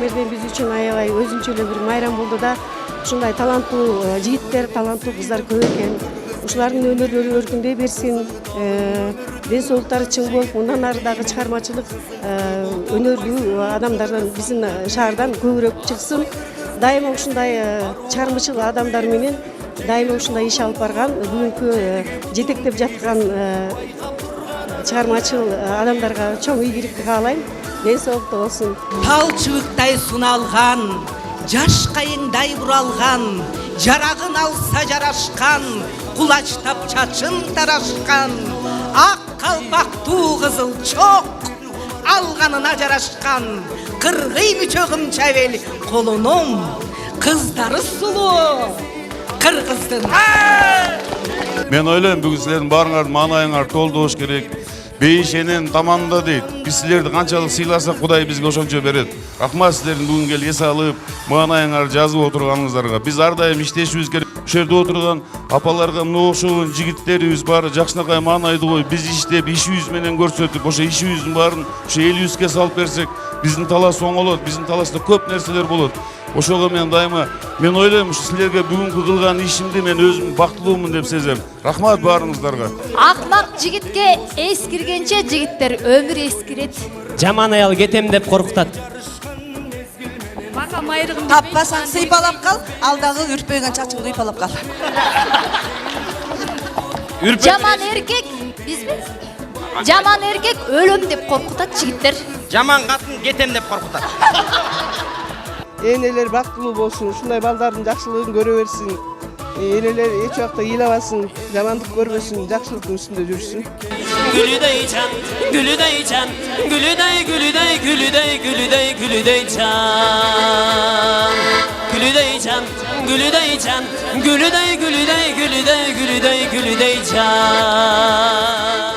мерден биз үчүн аябай өзүнчө эле бир майрам болду да. Ушундай таланттуу жигиттер, таланттуу кыздар көп экен. Ушулардын өнөрлөрү өркүндөй берсин, ден соолуктары чың болуп, мындан ары дагы чыгармачылык өнөрлүү адамдардан биздин шаардан көбүрөөк чыксын. Дайыма ушундай чыгармачыл адамдар менен дайыма ушундай иш алып барган, бүгүнкү жетектеп жаткан чыгармачыл адамдарга чоң ийгилик каалайм. Ден соолукта болсун. Тал чыбыктай суналган, жаш кайыңдай буралган, жарагын алса жарашкан, кулачтап чачын тарашкан, ак калпактуу кызыл чок, алганына жарашкан, кыргый мүчөгүм чабел, колунум кыздары сулуу, кыргыздын. Мен ойлойм, бүгүн силердин баарыңардын маанайыңар толду болуш керек. Бейшенен таманда дейт. Биз силерди канчалык сыйласак, Кудай бизге ошончо берет. Рахмат силердин бүгүн келип эс алып, маанайыңарды жазып отурганыңыздарга. Биз ар дайым иштешибиз керек. Ошол жерде отурган апаларга мына окшогон жигиттерибиз баары жакшынакай маанайды коюп, биз иштеп, ишибиз менен көрсөтүп, ошо ишибиздин баарын ошо элибизге салып берсек, биздин талас оңолот, биздин таласта көп нерселер болот. Ошого мен дайыма, мен ойлойм, ушу силерге бүгүнкү кылган ишимди мен өзүм бактылуумун деп сезем. Рахмат баарыңыздарга. Акмак жигитке эскиргенче жигиттер өмүр эскирет. Жаман аял кетем деп коркутат. Бака майрыгын Таппасаң сыйпалап кал, алдагы үрпөйгөн чачыңды ыйпалап кал. жаман эркек бизби? Жаман эркек өлөм деп коркутат жигиттер. Жаман катын кетем деп коркутат. Энелер бактылуу болсун, ушундай балдардын жакшылыгын көрө берсин. Энелер эч убакта ыйламасын, жамандык көрбөсүн, жакшылыктын үстүндө жүрсүн. Gülüdey can, gülüdey can, gülüdey gülüdey gülüdey gülüdey gülüdey can. Gülüdey can, gülüdey can, gülüdey gülüdey gülüdey gülüdey gülüdey can.